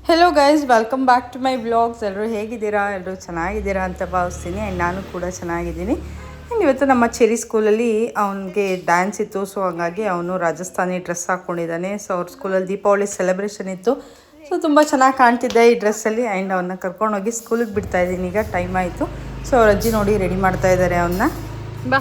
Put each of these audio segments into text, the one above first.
Hello guys, welcome back to my vlogs. ಎಲ್ಲರೂ ಹೇಗಿದ್ದೀರಾ? ಎಲ್ಲರೂ ಚೆನ್ನಾಗಿದ್ದೀರಾ ಅಂತ ಭಾವಿಸ್ತೀನಿ. ಆ್ಯಂಡ್ ನಾನು ಕೂಡ ಚೆನ್ನಾಗಿದ್ದೀನಿ. ಆ್ಯಂಡ್ ಇವತ್ತು ನಮ್ಮ ಚೆರಿ ಸ್ಕೂಲಲ್ಲಿ ಅವನಿಗೆ ಡ್ಯಾನ್ಸ್ ಇತ್ತು. ಸೊ ಹಾಗಾಗಿ ಅವನು ರಾಜಸ್ಥಾನಿ ಡ್ರೆಸ್ ಹಾಕ್ಕೊಂಡಿದ್ದಾನೆ. ಸೊ ಅವ್ರ ಸ್ಕೂಲಲ್ಲಿ ದೀಪಾವಳಿ ಸೆಲೆಬ್ರೇಷನ್ ಇತ್ತು. ಸೊ ತುಂಬ ಚೆನ್ನಾಗಿ ಕಾಣ್ತಿದ್ದೆ ಈ ಡ್ರೆಸ್ಸಲ್ಲಿ. ಆ್ಯಂಡ್ ಅವನ್ನ ಕರ್ಕೊಂಡೋಗಿ ಸ್ಕೂಲಿಗೆ ಬಿಡ್ತಾಯಿದ್ದೀನಿ. ಈಗ ಟೈಮ್ ಆಯಿತು. ಸೊ ಅವ್ರ ಅಜ್ಜಿ ನೋಡಿ ರೆಡಿ ಮಾಡ್ತಾ ಇದ್ದಾರೆ ಅವನ್ನ. ಬಾ.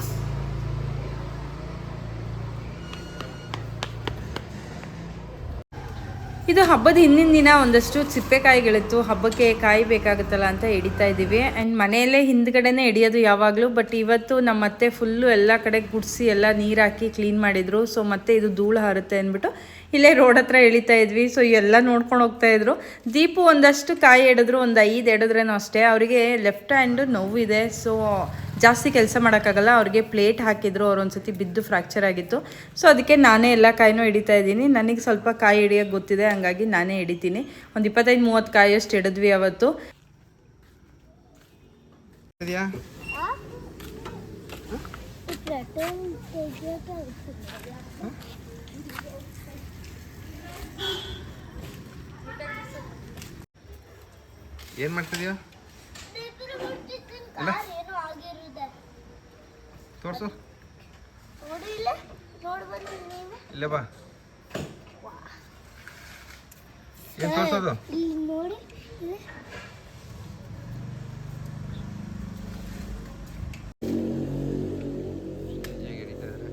ಇದು ಹಬ್ಬದ ಹಿಂದಿನ ದಿನ ಒಂದಷ್ಟು ಸಿಪ್ಪೆಕಾಯಿಗಳಿತ್ತು. ಹಬ್ಬಕ್ಕೆ ಕಾಯಿ ಬೇಕಾಗುತ್ತಲ್ಲ ಅಂತ ಹಿಡಿತಾ ಇದ್ದೀವಿ. ಆ್ಯಂಡ್ ಮನೆಯಲ್ಲೇ ಹಿಂದ್ಗಡೆನೇ ಹಿಡಿಯೋದು ಯಾವಾಗಲೂ. ಬಟ್ ಇವತ್ತು ನಮ್ಮ ಅತ್ತೆ ಫುಲ್ಲು ಎಲ್ಲ ಕಡೆ ಗುಡಿಸಿ ಎಲ್ಲ ನೀರು ಹಾಕಿ ಕ್ಲೀನ್ ಮಾಡಿದರು. ಸೊ ಮತ್ತೆ ಇದು ಧೂಳು ಹಾರುತ್ತೆ ಅಂದ್ಬಿಟ್ಟು ಇಲ್ಲೇ ರೋಡ್ ಹತ್ರ ಇಳಿತಾ ಇದ್ವಿ. ಸೊ ಎಲ್ಲ ನೋಡ್ಕೊಂಡು ಹೋಗ್ತಾಯಿದ್ರು. ದೀಪು ಒಂದಷ್ಟು ಕಾಯಿ ಎಡಿದ್ರು, ಒಂದು 5 ಎಡಿದ್ರೇನೋ ಅಷ್ಟೇ. ಅವರಿಗೆ ಲೆಫ್ಟ್ ಹ್ಯಾಂಡು ನೋವಿದೆ. ಸೊ ಜಾಸ್ತಿ ಕೆಲಸ ಮಾಡೋಕ್ಕಾಗಲ್ಲ. ಅವ್ರಿಗೆ ಪ್ಲೇಟ್ ಹಾಕಿದ್ರು. ಅವ್ರು ಒಂದು ಸತಿ ಬಿದ್ದು ಫ್ರ್ಯಾಕ್ಚರ್ ಆಗಿತ್ತು. ಸೊ ಅದಕ್ಕೆ ನಾನೇ ಎಲ್ಲ ಕಾಯಿನೂ ಹಿಡಿತಾ ಇದ್ದೀನಿ. ನನಗೆ ಸ್ವಲ್ಪ ಕಾಯಿ ಹಿಡಿಯೋಕ್ಕೆ ಗೊತ್ತಿದೆ, ಹಂಗಾಗಿ ನಾನೇ ಹಿಡಿತೀನಿ. ಒಂದು 25-30 ಕಾಯಿಯಷ್ಟು ಹಿಡಿದ್ವಿ ಅವತ್ತು. ಏನ್ ಮಾಡ್ತಿದ್ಯಾ? ತೋರ್ಸು. ಇಲ್ಲ ಬಾ. ಏನ್ ತೋರ್ಸೋದು? ಹೇಗೆ ಹಿಡಿತಾ ಇದ್ದಾರೆ?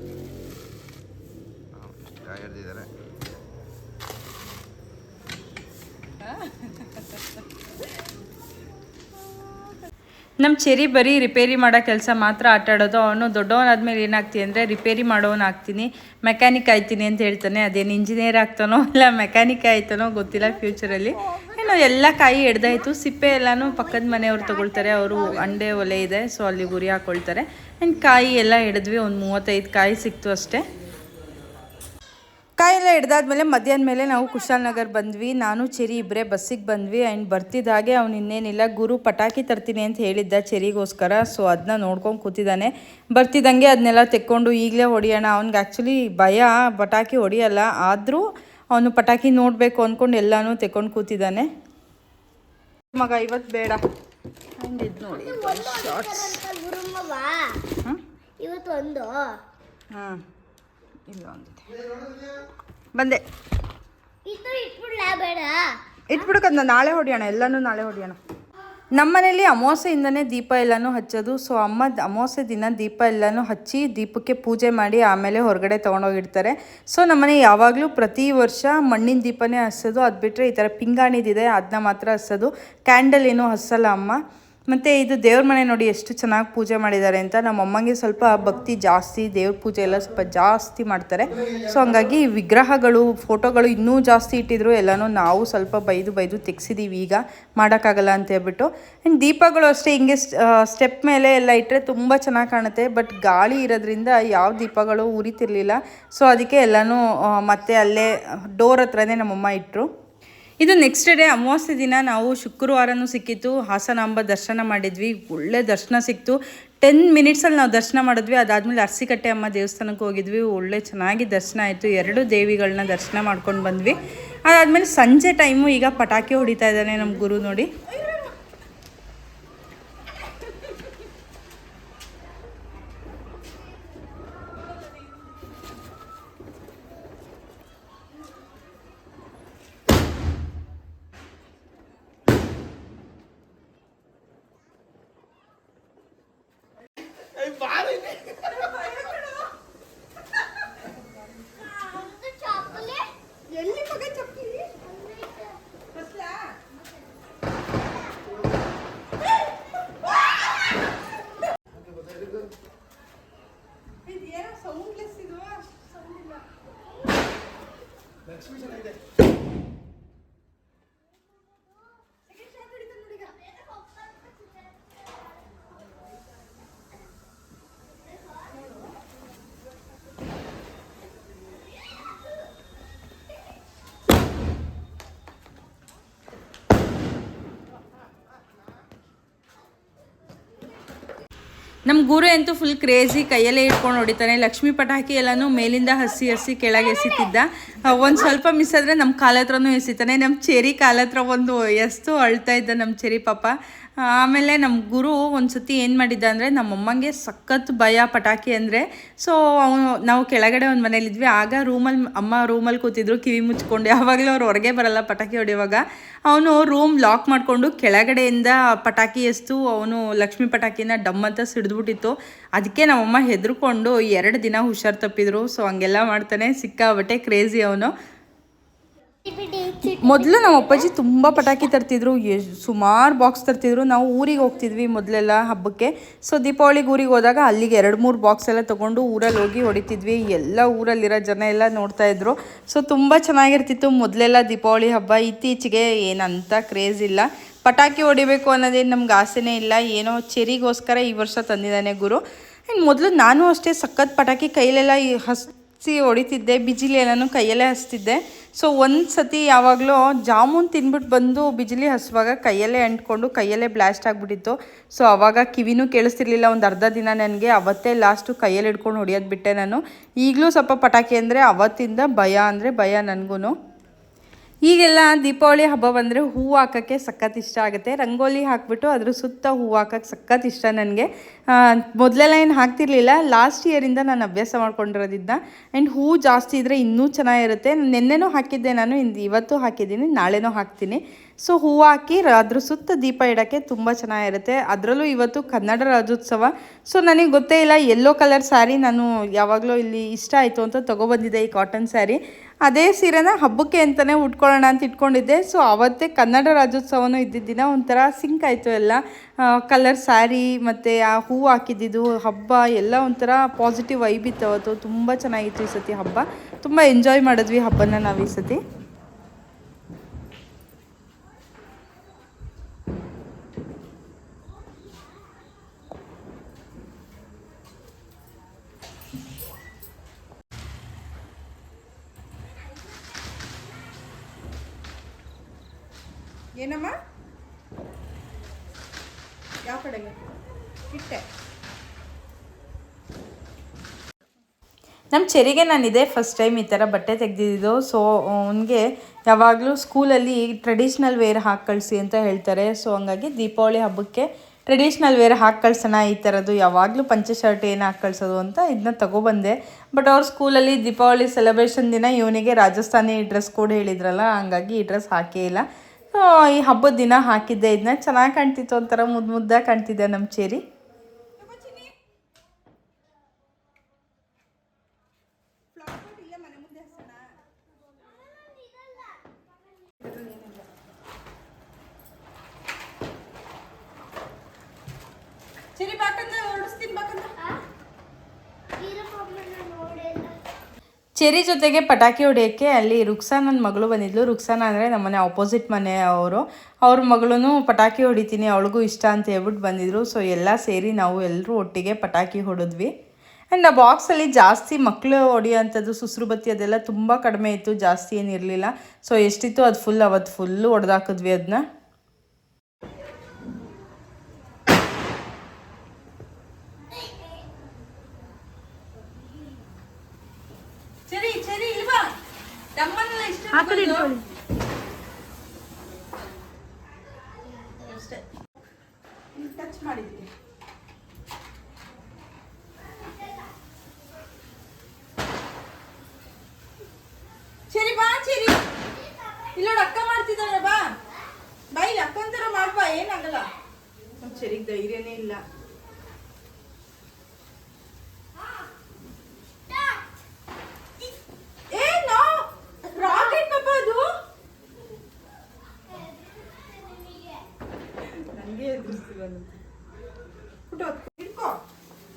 ಹಿಡಿದಿದ್ದಾರೆ. ನಮ್ಮ ಚೆರಿ ಬರೀ ರಿಪೇರಿ ಮಾಡೋ ಕೆಲಸ ಮಾತ್ರ ಆಟಾಡೋದು. ಅವನು ದೊಡ್ಡವನಾದ್ಮೇಲೆ ಏನಾಗ್ತೀನಿ ಅಂದರೆ ರಿಪೇರಿ ಮಾಡೋನು ಆಗ್ತೀನಿ, ಮೆಕ್ಯಾನಿಕ್ ಆಯ್ತೀನಿ ಅಂತ ಹೇಳ್ತಾನೆ. ಅದೇನು ಇಂಜಿನಿಯರ್ ಆಗ್ತಾನೋ ಇಲ್ಲ ಮೆಕ್ಯಾನಿಕ್ ಆಯ್ತಾನೋ ಗೊತ್ತಿಲ್ಲ ಫ್ಯೂಚರಲ್ಲಿ. ಏನು ಎಲ್ಲ ಕಾಯಿ ಎಡ್ದಾಯಿತು. ಸಿಪ್ಪೆ ಎಲ್ಲನೂ ಪಕ್ಕದ ಮನೆಯವ್ರು ತೊಗೊಳ್ತಾರೆ. ಅವರು ಅಂಡೆ ಒಲೆ ಇದೆ, ಸೊ ಅಲ್ಲಿ ಗುರಿ ಹಾಕ್ಕೊಳ್ತಾರೆ. ಆ್ಯಂಡ್ ಕಾಯಿ ಎಲ್ಲ ಹಿಡಿದ್ವಿ. ಒಂದು 35 ಕಾಯಿ ಸಿಕ್ತು ಅಷ್ಟೇ. ಕಾಯೆಲ್ಲ ಹಿಡ್ದಾದ್ಮೇಲೆ ಮಧ್ಯಾಹ್ನ ಮೇಲೆ ನಾವು ಕುಶಾಲನಗರ್ ಬಂದ್ವಿ. ನಾನು ಚೆರಿ ಇಬ್ಬರೇ ಬಸ್ಸಿಗೆ ಬಂದ್ವಿ. ಆ್ಯಂಡ್ ಬರ್ತಿದ್ದಾಗೆ ಅವ್ನು ಇನ್ನೇನಿಲ್ಲ, ಗುರು ಪಟಾಕಿ ತರ್ತೀನಿ ಅಂತ ಹೇಳಿದ್ದ ಚೆರಿಗೋಸ್ಕರ. ಸೊ ಅದನ್ನ ನೋಡ್ಕೊಂಡು ಕೂತಿದ್ದಾನೆ. ಬರ್ತಿದ್ದಂಗೆ ಅದನ್ನೆಲ್ಲ ತೆಕ್ಕೊಂಡು ಈಗಲೇ ಹೊಡಿಯೋಣ. ಅವ್ನಿಗೆ ಆ್ಯಕ್ಚುಲಿ ಭಯ, ಪಟಾಕಿ ಹೊಡಿಯಲ್ಲ. ಆದರೂ ಅವನು ಪಟಾಕಿ ನೋಡಬೇಕು ಅಂದ್ಕೊಂಡು ಎಲ್ಲನೂ ತೆಕ್ಕೊಂಡು ಕೂತಿದ್ದಾನೆ. ಮಗ ಇವತ್ತು ಬೇಡ. ಆ್ಯಂಡ್ ಇದು ನೋಡಿ ಶಾರ್ಟ್ಸ್. ಹಾಂ ಇಲ್ಲ ಒಂದಿದೆ. ಬಂದೆ. ಇಟ್ಬಿಡಕಂದ ನಾಳೆ ಹೊಡಿಯೋಣ, ಎಲ್ಲನೂ ನಾಳೆ ಹೊಡಿಯೋಣ. ನಮ್ಮನೇಲಿ ಅಮಾವಾಸ್ಯೆಯಿಂದನೇ ದೀಪ ಎಲ್ಲನೂ ಹಚ್ಚೋದು. ಸೊ ಅಮ್ಮ ಅಮಾವಾಸ್ಯೆ ದಿನ ದೀಪ ಎಲ್ಲನೂ ಹಚ್ಚಿ ದೀಪಕ್ಕೆ ಪೂಜೆ ಮಾಡಿ ಆಮೇಲೆ ಹೊರಗಡೆ ತೊಗೊಂಡೋಗಿಡ್ತಾರೆ. ಸೊ ನಮ್ಮನೆ ಯಾವಾಗಲೂ ಪ್ರತಿ ವರ್ಷ ಮಣ್ಣಿನ ದೀಪನೇ ಹಚ್ಚೋದು. ಅದು ಬಿಟ್ಟರೆ ಈ ಥರ ಪಿಂಗಾಣಿದಿದೆ, ಅದನ್ನ ಮಾತ್ರ ಹಚ್ಚೋದು. ಕ್ಯಾಂಡಲ್ ಏನೂ ಹಚ್ಚಲ್ಲ ಅಮ್ಮ. ಮತ್ತು ಇದು ದೇವ್ರ ಮನೆ ನೋಡಿ ಎಷ್ಟು ಚೆನ್ನಾಗಿ ಪೂಜೆ ಮಾಡಿದ್ದಾರೆ ಅಂತ. ನಮ್ಮ ಅಮ್ಮಂಗೆ ಸ್ವಲ್ಪ ಭಕ್ತಿ ಜಾಸ್ತಿ, ದೇವ್ರ ಪೂಜೆ ಎಲ್ಲ ಸ್ವಲ್ಪ ಜಾಸ್ತಿ ಮಾಡ್ತಾರೆ. ಸೊ ಹಂಗಾಗಿ ವಿಗ್ರಹಗಳು, ಫೋಟೋಗಳು ಇನ್ನೂ ಜಾಸ್ತಿ ಇಟ್ಟಿದ್ರು. ಎಲ್ಲನೂ ನಾವು ಸ್ವಲ್ಪ ಬೈದು ತೆಗ್ಸಿದ್ದೀವಿ ಈಗ, ಮಾಡೋಕ್ಕಾಗಲ್ಲ ಅಂತ ಹೇಳ್ಬಿಟ್ಟು. ಆ್ಯಂಡ್ ದೀಪಗಳು ಅಷ್ಟೇ ಹಿಂಗೆ ಸ್ಟೆಪ್ ಮೇಲೆ ಎಲ್ಲ ಇಟ್ಟರೆ ತುಂಬ ಚೆನ್ನಾಗಿ ಕಾಣುತ್ತೆ. ಬಟ್ ಗಾಳಿ ಇರೋದ್ರಿಂದ ಯಾವ ದೀಪಗಳು ಉರಿತಿರ್ಲಿಲ್ಲ. ಸೊ ಅದಕ್ಕೆ ಎಲ್ಲನೂ ಮತ್ತೆ ಅಲ್ಲೇ ಡೋರ್ ಹತ್ರನೇ ನಮ್ಮಮ್ಮ ಇಟ್ಟರು. ಇದು ನೆಕ್ಸ್ಟ್ ಡೇ ಅಮಾವಾಸ್ಯೆ ದಿನ. ನಾವು ಶುಕ್ರವಾರನೂ ಸಿಕ್ಕಿತ್ತು, ಹಾಸನಾಂಬ ದರ್ಶನ ಮಾಡಿದ್ವಿ. ಒಳ್ಳೆ ದರ್ಶನ ಸಿಕ್ತು. 10 ಮಿನಿಟ್ಸಲ್ಲಿ ನಾವು ದರ್ಶನ ಮಾಡಿದ್ವಿ. ಅದಾದಮೇಲೆ ಅರಸಿಕಟ್ಟೆ ಅಮ್ಮ ದೇವಸ್ಥಾನಕ್ಕೆ ಹೋಗಿದ್ವಿ. ಒಳ್ಳೆ ಚೆನ್ನಾಗಿ ದರ್ಶನ ಆಯಿತು. 2 ದೇವಿಗಳನ್ನ ದರ್ಶನ ಮಾಡ್ಕೊಂಡು ಬಂದ್ವಿ. ಅದಾದಮೇಲೆ ಸಂಜೆ ಟೈಮು ಈಗ ಪಟಾಕಿ ಹೊಡಿತಾ ಇದ್ದಾನೆ ನಮ್ಮ ಗುರು ನೋಡಿ. ನಮ್ಮ ಗುರು ಅಂತೂ ಫುಲ್ ಕ್ರೇಜಿ, ಕೈಯಲ್ಲೇ ಇಟ್ಕೊಂಡು ಹೊಡಿತಾನೆ. ಲಕ್ಷ್ಮೀ ಪಟಾಕಿ ಎಲ್ಲನೂ ಮೇಲಿಂದ ಹಸಿ ಕೆಳಗೆ ಎಸಿತಿದ್ದ. ಒಂದು ಸ್ವಲ್ಪ ಮಿಸ್ ಆದರೆ ನಮ್ಮ ಕಾಲ ಹತ್ರನೂ ಎಸಿತಾನೆ. ನಮ್ಮ ಚೆರಿ ಕಾಲ ಹತ್ರ ಒಂದು ಎಷ್ಟು ಅಳ್ತಾ ಇದ್ದ ನಮ್ಮ ಚೆರಿ ಪಾಪ. ಆಮೇಲೆ ನಮ್ಮ ಗುರು ಒಂದು ಸತಿ ಏನು ಮಾಡಿದ್ದ ಅಂದರೆ ನಮ್ಮಮ್ಮಂಗೆ ಸಖತ್ ಭಯ ಪಟಾಕಿ ಅಂದರೆ. ಸೊ ನಾವು ಕೆಳಗಡೆ ಒಂದು ಮನೇಲಿದ್ವಿ. ಆಗ ಅಮ್ಮ ರೂಮಲ್ಲಿ ಕೂತಿದ್ರು ಕಿವಿ ಮುಚ್ಕೊಂಡು. ಯಾವಾಗಲೂ ಅವ್ರು ಹೊರಗೆ ಬರಲ್ಲ ಪಟಾಕಿ ಹೊಡೆಯುವಾಗ. ಅವನು ರೂಮ್ ಲಾಕ್ ಮಾಡಿಕೊಂಡು ಕೆಳಗಡೆಯಿಂದ ಪಟಾಕಿ ಎಸ್ತು ಅವನು ಲಕ್ಷ್ಮೀ ಪಟಾಕಿನ ಡಮ್ ಅಂತ ಸಿಡಿದ್ಬಿಟ್ಟಿತ್ತು. ಅದಕ್ಕೆ ನಮ್ಮಮ್ಮ ಹೆದರ್ಕೊಂಡು 2 ದಿನ ಹುಷಾರು ತಪ್ಪಿದ್ರು. ಸೊ ಹಂಗೆಲ್ಲ ಮಾಡ್ತಾನೆ, ಸಿಕ್ಕಾಬಟ್ಟೆ ಕ್ರೇಜಿ ಅವನು. ಮೊದಲು ನಮ್ಮ ಅಪ್ಪಾಜಿ ತುಂಬ ಪಟಾಕಿ ತರ್ತಿದ್ರು, ಸುಮಾರು ಬಾಕ್ಸ್ ತರ್ತಿದ್ರು. ನಾವು ಊರಿಗೆ ಹೋಗ್ತಿದ್ವಿ ಮೊದಲೆಲ್ಲ ಹಬ್ಬಕ್ಕೆ. ಸೊ ದೀಪಾವಳಿಗೆ ಊರಿಗೆ ಹೋದಾಗ ಅಲ್ಲಿಗೆ 2-3 ಬಾಕ್ಸ್ ಎಲ್ಲ ತೊಗೊಂಡು ಊರಲ್ಲಿ ಹೋಗಿ ಹೊಡಿತಿದ್ವಿ. ಎಲ್ಲ ಊರಲ್ಲಿರೋ ಜನ ಎಲ್ಲ ನೋಡ್ತಾಯಿದ್ರು. ಸೊ ತುಂಬ ಚೆನ್ನಾಗಿರ್ತಿತ್ತು ಮೊದಲೆಲ್ಲ ದೀಪಾವಳಿ ಹಬ್ಬ. ಇತ್ತೀಚೆಗೆ ಏನಂತ ಕ್ರೇಜ್ ಇಲ್ಲ, ಪಟಾಕಿ ಹೊಡಿಬೇಕು ಅನ್ನೋದೇನು ನಮ್ಗೆ ಆಸೆನೇ ಇಲ್ಲ. ಏನೋ ಚೆರಿಗೋಸ್ಕರ ಈ ವರ್ಷ ತಂದಿದ್ದಾನೆ ಗುರು. ಆ್ಯಂಡ್ ಮೊದಲು ನಾನು ಅಷ್ಟೇ ಸಖತ್ ಪಟಾಕಿ ಕೈಲೆಲ್ಲ ಹೊಡಿತಿದ್ದೆ, ಬಿಜಿಲಿ ಎಲ್ಲನೂ ಕೈಯಲ್ಲೇ ಹಚ್ತಿದ್ದೆ. ಸೊ ಒಂದು ಸತಿ ಯಾವಾಗಲೂ ಜಾಮೂನ್ ತಿನ್ಬಿಟ್ಟು ಬಂದು ಬಿಜಿಲಿ ಹಚ್ಚುವಾಗ ಕೈಯಲ್ಲೇ ಅಂಟ್ಕೊಂಡು ಕೈಯಲ್ಲೇ ಬ್ಲಾಸ್ಟ್ ಆಗಿಬಿಟ್ಟಿತ್ತು. ಸೊ ಆವಾಗ ಕಿವಿನೂ ಕೇಳಿಸ್ತಿರ್ಲಿಲ್ಲ ಒಂದು ಅರ್ಧ ದಿನ ನನಗೆ. ಅವತ್ತೇ ಲಾಸ್ಟು ಕೈಯಲ್ಲಿ ಹಿಡ್ಕೊಂಡು ಹೊಡಿಯೋದು ಬಿಟ್ಟೆ ನಾನು. ಈಗಲೂ ಸ್ವಲ್ಪ ಪಟಾಕಿ ಅಂದರೆ ಅವತ್ತಿಂದ ಭಯ ಅಂದರೆ ಭಯ ನನಗೂ. ಈಗೆಲ್ಲ ದೀಪಾವಳಿ ಹಬ್ಬ ಬಂದರೆ ಹೂವು ಹಾಕೋಕ್ಕೆ ಸಖತ್ ಇಷ್ಟ ಆಗುತ್ತೆ. ರಂಗೋಲಿ ಹಾಕಿಬಿಟ್ಟು ಅದ್ರ ಸುತ್ತ ಹೂವು ಹಾಕೋಕ್ಕೆ ಸಖತ್ ಇಷ್ಟ ನನಗೆ. ಮೊದಲೆಲ್ಲ ಏನು ಹಾಕ್ತಿರ್ಲಿಲ್ಲ, ಲಾಸ್ಟ್ ಇಯರಿಂದ ನಾನು ಅಭ್ಯಾಸ ಮಾಡ್ಕೊಂಡಿರೋದಿದ್ದ. ಆ್ಯಂಡ್ ಹೂವು ಜಾಸ್ತಿ ಇದ್ದರೆ ಇನ್ನೂ ಚೆನ್ನಾಗಿರುತ್ತೆ. ನೆನ್ನೆನೂ ಹಾಕಿದ್ದೆ ನಾನು, ಇವತ್ತು ಹಾಕಿದ್ದೀನಿ, ನಾಳೆನೂ ಹಾಕ್ತೀನಿ. ಸೊ ಹೂವು ಹಾಕಿ ಅದ್ರ ಸುತ್ತ ದೀಪ ಇಡೋಕ್ಕೆ ತುಂಬ ಚೆನ್ನಾಗಿರುತ್ತೆ. ಅದರಲ್ಲೂ ಇವತ್ತು ಕನ್ನಡ ರಾಜ್ಯೋತ್ಸವ. ಸೊ ನನಗೆ ಗೊತ್ತೇ ಇಲ್ಲ, ಯೆಲ್ಲೋ ಕಲರ್ ಸ್ಯಾರಿ ನಾನು ಯಾವಾಗಲೂ ಇಲ್ಲಿ ಇಷ್ಟ ಆಯಿತು ಅಂತ ತೊಗೊಬಂದಿದ್ದೆ, ಈ ಕಾಟನ್ ಸ್ಯಾರಿ. ಅದೇ ಸೀರೆನ ಹಬ್ಬಕ್ಕೆ ಅಂತಲೇ ಉಟ್ಕೊಳ್ಳೋಣ ಅಂತ ಇಟ್ಕೊಂಡಿದ್ದೆ. ಸೊ ಆವತ್ತೇ ಕನ್ನಡ ರಾಜ್ಯೋತ್ಸವನೂ ಇದ್ದಿದ್ದ ದಿನ ಒಂಥರ ಸಿಂಕ್ ಆಯಿತು ಎಲ್ಲ. ಕಲರ್ ಸ್ಯಾರಿ ಮತ್ತು ಆ ಹೂವು ಹಾಕಿದ್ದಿದ್ದು ಹಬ್ಬ ಎಲ್ಲ ಒಂಥರ ಪಾಸಿಟಿವ್ ವೈಬ್ ಇತ್ತು ಅವತ್ತು. ತುಂಬ ಚೆನ್ನಾಗಿತ್ತು ಈ ಸತಿ ಹಬ್ಬ. ತುಂಬ ಎಂಜಾಯ್ ಮಾಡಿದ್ವಿ ಹಬ್ಬನ ನಾವು ಈ ಸತಿ. ಏನಮ್ಮ ಯಾವ ಕಡೆಗೆ ಇಟ್ಟೆ? ನಮ್ಮ ಚೆರಿಗೆ ನಾನು ಇದೇ ಫಸ್ಟ್ ಟೈಮ್ ಈ ಥರ ಬಟ್ಟೆ ತೆಗೆದಿದ್ದು. ಸೊ ಅವನಿಗೆ ಯಾವಾಗಲೂ ಸ್ಕೂಲಲ್ಲಿ ಟ್ರೆಡಿಷ್ನಲ್ ವೇರ್ ಹಾಕಿ ಕಳಿಸಿ ಅಂತ ಹೇಳ್ತಾರೆ. ಸೊ ಹಂಗಾಗಿ ದೀಪಾವಳಿ ಹಬ್ಬಕ್ಕೆ ಟ್ರೆಡಿಷ್ನಲ್ ವೇರ್ ಹಾಕಿ ಕಳ್ಸೋಣ, ಈ ಥರದ್ದು ಯಾವಾಗಲೂ ಪಂಚೆ ಶರ್ಟ್ ಏನು ಹಾಕಿ ಕಳಿಸೋದು ಅಂತ ಇದನ್ನ ತೊಗೊಬಂದೆ. ಬಟ್ ಅವ್ರ ಸ್ಕೂಲಲ್ಲಿ ದೀಪಾವಳಿ ಸೆಲೆಬ್ರೇಷನ್ ದಿನ ಇವನಿಗೆ ರಾಜಸ್ಥಾನಿ ಡ್ರೆಸ್ ಕೋಡ್ ಹೇಳಿದ್ರಲ್ಲ, ಹಂಗಾಗಿ ಈ ಡ್ರೆಸ್ ಹಾಕೇ ಇಲ್ಲ. ಈ ಹಬ್ಬದ ದಿನ ಹಾಕಿದ್ದೆ ಇದನ್ನ. ಚೆನ್ನಾಗಿ ಕಾಣ್ತಿತ್ತು, ಒಂಥರ ಮುದ್ದಾಗಿ ಕಾಣ್ತಿದ್ದೆ ನಮ್ಮ ಚೆರಿ. ಚೆರಿ ಜೊತೆಗೆ ಪಟಾಕಿ ಹೊಡೆಯೋಕ್ಕೆ ಅಲ್ಲಿ ರುಕ್ಸಾನನ ಮಗಳು ಬಂದಿದ್ಲು. ರುಕ್ಸಾನ ಅಂದರೆ ನಮ್ಮನೆ ಆಪೋಸಿಟ್ ಮನೆ ಅವರು. ಅವ್ರ ಮಗಳೂ ಪಟಾಕಿ ಹೊಡಿತೀನಿ, ಅವಳಿಗೂ ಇಷ್ಟ ಅಂತ ಹೇಳ್ಬಿಟ್ಟು ಬಂದಿದ್ರು. ಸೊ ಎಲ್ಲ ಸೇರಿ ನಾವು ಎಲ್ಲರೂ ಒಟ್ಟಿಗೆ ಪಟಾಕಿ ಹೊಡೆದ್ವಿ. ಆ್ಯಂಡ್ ಆ ಬಾಕ್ಸಲ್ಲಿ ಜಾಸ್ತಿ ಮಕ್ಕಳು ಹೊಡೆಯೋಂಥದ್ದು ಸುಸ್ರು ಬತ್ತಿ ಅದೆಲ್ಲ ತುಂಬ ಕಡಿಮೆ ಇತ್ತು, ಜಾಸ್ತಿ ಏನಿರಲಿಲ್ಲ. ಸೊ ಎಷ್ಟಿತ್ತು ಅದು ಅವತ್ತು ಫುಲ್ಲು ಹೊಡೆದಾಕಿದ್ವಿ ಅದನ್ನ. ಟಚ್ ಮಾಡಿದ್ದೀನಿ. ಚೆರಿ ಬಾ, ಚೆರಿ ಇಲ್ಲೋಡು ಅಕ್ಕ ಮಾಡ್ತಿದ್ದಾಳೆ, ಬಾ ಬಾಯಿಲಿ ಅಕ್ಕಂತರ ಮಾಡ್ಬಾ, ಏನಾಗಲ್ಲ. ನಮ್ಮ ಚೆರಿಗೆ ಧೈರ್ಯನೇ ಇಲ್ಲ.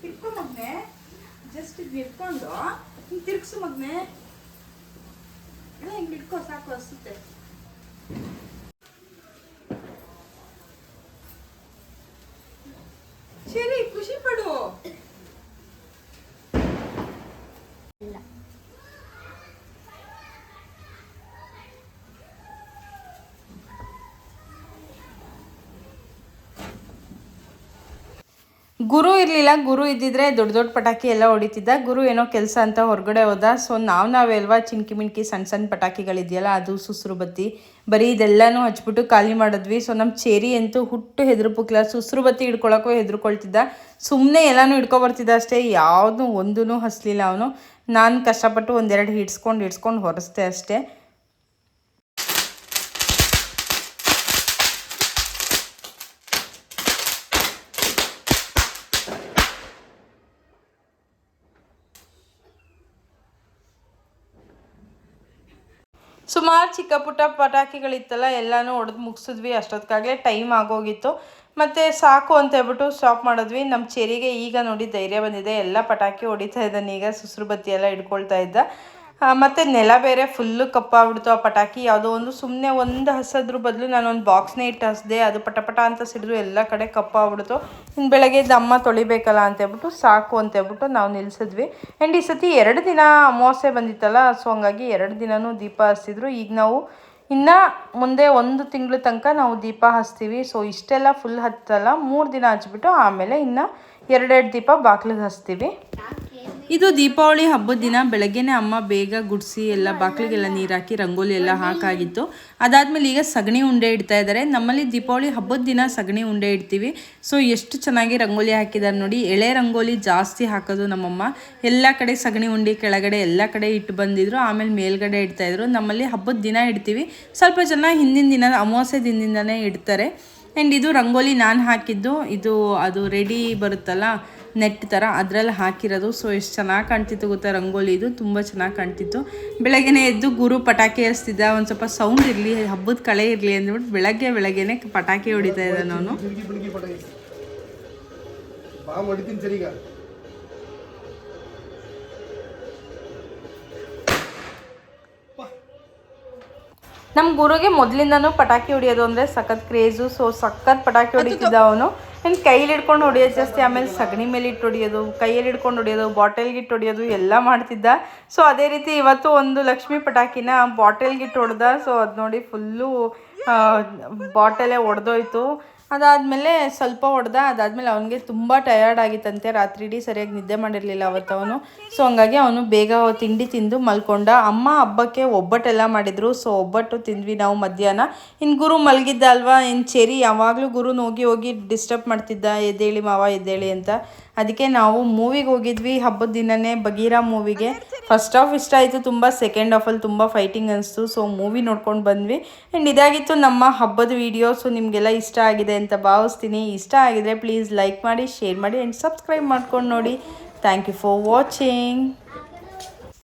ಇಟ್ಕೊ ಮಗ್ನೆ, ಜಸ್ಟ್ ಇದು ಇಟ್ಕೊಂಡು ಹಿಂಗೆ ತಿರ್ಗ್ಸು ಮಗ್ನೆ. ಹಿಂಗೆ ಇಟ್ಕೊ ಸಾಕು, ಅನಿಸುತ್ತೆ. ಸರಿ, ಖುಷಿ ಪಡು. ಗುರು ಇರಲಿಲ್ಲ. ಗುರು ಇದ್ದಿದ್ರೆ ದೊಡ್ಡ ದೊಡ್ಡ ಪಟಾಕಿ ಎಲ್ಲ ಹೊಡಿತಿದ್ದ. ಗುರು ಏನೋ ಕೆಲಸ ಅಂತ ಹೊರಗಡೆ ಹೋದ. ಸೊ ನಾವೇ ಅಲ್ವಾ ಚಿನ್ಕಿ ಮಿಣ್ಕಿ ಸಣ್ಣ ಸಣ್ಣ ಪಟಾಕಿಗಳಿದೆಯಲ್ಲ, ಅದು ಸುಸ್ರು ಬತ್ತಿ ಬರೀ ಇದೆಲ್ಲನೂ ಹಚ್ಬಿಟ್ಟು ಖಾಲಿ ಮಾಡಿದ್ವಿ. ಸೊ ನಮ್ಮ ಚೇರಿ ಅಂತೂ ಹುಟ್ಟು ಹೆದರ್ಪುಕ್ಲ. ಸುಸ್ರು ಬತ್ತಿ ಹಿಡ್ಕೊಳಕ್ಕೂ ಹೆದರ್ಕೊಳ್ತಿದ್ದ. ಸುಮ್ಮನೆ ಎಲ್ಲನೂ ಹಿಡ್ಕೊಬರ್ತಿದ್ದ ಅಷ್ಟೇ, ಯಾವುದೂ ಒಂದೂ ಹಸ್ಲಿಲ್ಲ ಅವನು. ನಾನು ಕಷ್ಟಪಟ್ಟು ಒಂದೆರಡು ಹಿಡ್ಸ್ಕೊಂಡು ಹೊರಸ್ತೆ ಅಷ್ಟೇ. ಸುಮಾರು ಚಿಕ್ಕ ಪುಟ್ಟ ಪಟಾಕಿಗಳಿತ್ತಲ್ಲ, ಎಲ್ಲನೂ ಹೊಡೆದು ಮುಗಿಸಿದ್ವಿ. ಅಷ್ಟೊತ್ತಿಗಾಗಲೇ ಟೈಮ್ ಆಗೋಗಿತ್ತು. ಮತ್ತು ಸಾಕು ಅಂತ ಹೇಳ್ಬಿಟ್ಟು ಸ್ಟಾಪ್ ಮಾಡಿದ್ವಿ. ನಮ್ಮ ಚೆರಿಗೆ ಈಗ ನೋಡಿ ಧೈರ್ಯ ಬಂದಿದೆ. ಎಲ್ಲ ಪಟಾಕಿ ಹೊಡಿತಾ ಇದ್ದಾನೆ ಈಗ, ಸುಸ್ರು ಬತ್ತಿ ಎಲ್ಲ ಹಿಡ್ಕೊಳ್ತಾ ಇದ್ದ. ಮತ್ತು ನೆಲ ಬೇರೆ ಫುಲ್ಲು ಕಪ್ಪಾಗ್ಬಿಡ್ತು. ಆ ಪಟಾಕಿ ಯಾವುದೋ ಒಂದು ಸುಮ್ಮನೆ ಒಂದು ಹಸೋದ್ರ ಬದಲು ನಾನು ಒಂದು ಬಾಕ್ಸ್ನೇ ಇಟ್ಟು ಹಸಿದೆ. ಅದು ಪಟ ಅಂತ ಸಿಡಿದು ಎಲ್ಲ ಕಡೆ ಕಪ್ಪಾಗ್ಬಿಡ್ತು. ಇನ್ನು ಬೆಳಗ್ಗೆ ಅಮ್ಮ ತೊಳಿಬೇಕಲ್ಲ ಅಂತೇಳ್ಬಿಟ್ಟು ಸಾಕು ಅಂತೇಳ್ಬಿಟ್ಟು ನಾವು ನಿಲ್ಲಿಸಿದ್ವಿ. ಆ್ಯಂಡ್ ಈ ಸತಿ 2 ದಿನ ಅಮಾವಾಸ್ಯೆ ಬಂದಿತ್ತಲ್ಲ, ಸೊ ಹಂಗಾಗಿ 2 ದಿನವೂ ದೀಪ ಹಚ್ತಿದ್ರು. ಈಗ ನಾವು ಇನ್ನು ಮುಂದೆ 1 ತಿಂಗಳ ತನಕ ನಾವು ದೀಪ ಹಚ್ತೀವಿ. ಸೊ ಇಷ್ಟೆಲ್ಲ ಫುಲ್ ಹತ್ತಲ್ಲ, 3 ದಿನ ಹಚ್ಬಿಟ್ಟು ಆಮೇಲೆ ಇನ್ನು 2 ದೀಪ ಬಾಗಿಲಿಗೆ ಹಚ್ತೀವಿ. ಇದು ದೀಪಾವಳಿ ಹಬ್ಬದ ದಿನ ಬೆಳಗ್ಗೆನೇ ಅಮ್ಮ ಬೇಗ ಗುಡಿಸಿ ಎಲ್ಲ ಬಾಗಿಲಿಗೆಲ್ಲ ನೀರು ಹಾಕಿ ರಂಗೋಲಿ ಎಲ್ಲ ಹಾಕಾಗಿತ್ತು. ಅದಾದಮೇಲೆ ಈಗ ಸಗಣಿ ಉಂಡೆ ಇಡ್ತಾ ಇದ್ದಾರೆ. ನಮ್ಮಲ್ಲಿ ದೀಪಾವಳಿ ಹಬ್ಬದ ದಿನ ಸಗಣಿ ಉಂಡೆ ಇಡ್ತೀವಿ. ಸೊ ಎಷ್ಟು ಚೆನ್ನಾಗಿ ರಂಗೋಲಿ ಹಾಕಿದ್ದಾರೆ ನೋಡಿ. ಎಳೆ ರಂಗೋಲಿ ಜಾಸ್ತಿ ಹಾಕೋದು ನಮ್ಮಮ್ಮ. ಎಲ್ಲ ಕಡೆ ಸಗಣಿ ಉಂಡೆ ಕೆಳಗಡೆ ಎಲ್ಲ ಕಡೆ ಇಟ್ಟು ಬಂದಿದ್ರು. ಆಮೇಲೆ ಮೇಲ್ಗಡೆ ಇಡ್ತಾಯಿದ್ರು. ನಮ್ಮಲ್ಲಿ ಹಬ್ಬದ ದಿನ ಇಡ್ತೀವಿ. ಸ್ವಲ್ಪ ಜನ ಹಿಂದಿನ ದಿನ ಅಮಾವಾಸ್ಯೆ ದಿನದಿಂದನೇ ಇಡ್ತಾರೆ. ಆ್ಯಂಡ್ ಇದು ರಂಗೋಲಿ ನಾನು ಹಾಕಿದ್ದು. ಅದು ರೆಡಿ ಬರುತ್ತಲ್ಲ ನೆಟ್ ಥರ, ಅದರಲ್ಲಿ ಹಾಕಿರೋದು. ಸೊ ಎಷ್ಟು ಚೆನ್ನಾಗಿ ಕಾಣ್ತಿತ್ತು ಗೊತ್ತಾ ರಂಗೋಲಿ. ಇದು ತುಂಬ ಚೆನ್ನಾಗಿ ಕಾಣ್ತಿತ್ತು. ಬೆಳಗ್ಗೆನೇ ಎದ್ದು ಗುರು ಪಟಾಕಿ ಹಚ್ತಿದ್ದ. ಒಂದು ಸ್ವಲ್ಪ ಸೌಂಡ್ ಇರಲಿ, ಹಬ್ಬದ ಕಳೆ ಇರಲಿ ಅಂದ್ಬಿಟ್ಟು ಬೆಳಗ್ಗೆನೇ ಪಟಾಕಿ ಹೊಡಿತಾ ಇದ್ದ. ನಾನು ನಮ್ಮ ಗುರುಗೆ ಮೊದಲಿಂದನೂ ಪಟಾಕಿ ಹೊಡಿಯೋದು ಅಂದರೆ ಸಖತ್ ಕ್ರೇಜು. ಸೊ ಸಖತ್ ಪಟಾಕಿ ಹೊಡಿತಿದ್ದ ಅವನು. ಆ್ಯಂಡ್ ಕೈಯಲ್ಲಿ ಹಿಡ್ಕೊಂಡು ಹೊಡಿಯೋದು ಜಾಸ್ತಿ. ಆಮೇಲೆ ಸಗಣಿ ಮೇಲೆ ಇಟ್ಟು ಹೊಡಿಯೋದು, ಕೈಯಲ್ಲಿ ಹಿಡ್ಕೊಂಡು ಹೊಡಿಯೋದು, ಬಾಟಲ್ಗೆ ಇಟ್ಟು ಹೊಡಿಯೋದು ಎಲ್ಲ ಮಾಡ್ತಿದ್ದ. ಸೊ ಅದೇ ರೀತಿ ಇವತ್ತು ಒಂದು ಲಕ್ಷ್ಮಿ ಪಟಾಕಿನ ಬಾಟಲ್ಗೆ ಇಟ್ಟು ಹೊಡೆದ. ಸೊ ಅದು ನೋಡಿ ಫುಲ್ಲು ಬಾಟಲೇ ಒಡೆದೋಯ್ತು. ಅದಾದಮೇಲೆ ಸ್ವಲ್ಪ ಹೊಡೆದ. ಅದಾದಮೇಲೆ ಅವನಿಗೆ ತುಂಬ ಟಯರ್ಡ್ ಆಗಿತ್ತಂತೆ. ರಾತ್ರಿ ಇಡೀ ಸರಿಯಾಗಿ ನಿದ್ದೆ ಮಾಡಿರಲಿಲ್ಲ ಅವತ್ತು ಅವನು. ಸೊ ಹಂಗಾಗಿ ಅವನು ಬೇಗ ತಿಂಡಿ ತಿಂದು ಮಲ್ಕೊಂಡ. ಅಮ್ಮ ಹಬ್ಬಕ್ಕೆ ಒಬ್ಬಟ್ಟೆಲ್ಲ ಮಾಡಿದರು. ಸೊ ಒಬ್ಬಟ್ಟು ತಿಂದ್ವಿ ನಾವು ಮಧ್ಯಾಹ್ನ. ಇನ್ನು ಗುರು ಮಲಗಿದ್ದ ಅಲ್ವಾ, ಇನ್ನು ಚೆರಿ ಯಾವಾಗಲೂ ಗುರುನ ಹೋಗಿ ಡಿಸ್ಟರ್ಬ್ ಮಾಡ್ತಿದ್ದ, ಎದ್ದೇಳಿ ಮಾವ ಎದ್ದೇಳಿ ಅಂತ. ಅದಕ್ಕೆ ನಾವು ಮೂವಿಗೆ ಹೋಗಿದ್ವಿ ಹಬ್ಬದ ದಿನನೇ, ಬಗೀರಾ ಮೂವಿಗೆ. ಫಸ್ಟ್ ಹಾಫ್ ಇಷ್ಟ ಆಯಿತು ತುಂಬ, ಸೆಕೆಂಡ್ ಹಾಫಲ್ಲಿ ತುಂಬ ಫೈಟಿಂಗ್ ಅನಿಸ್ತು. ಸೊ ಮೂವಿ ನೋಡ್ಕೊಂಡು ಬಂದ್ವಿ. ಆ್ಯಂಡ್ ಇದಾಗಿತ್ತು ನಮ್ಮ ಹಬ್ಬದ ವಿಡಿಯೋ. ಸೊ ನಿಮಗೆಲ್ಲ ಇಷ್ಟ ಆಗಿದೆ ಅಂತ ಭಾವಿಸ್ತೀನಿ. ಇಷ್ಟ ಆಗಿದರೆ ಪ್ಲೀಸ್ ಲೈಕ್ ಮಾಡಿ, ಶೇರ್ ಮಾಡಿ ಆ್ಯಂಡ್ ಸಬ್ಸ್ಕ್ರೈಬ್ ಮಾಡ್ಕೊಂಡು ನೋಡಿ. Thank you for watching.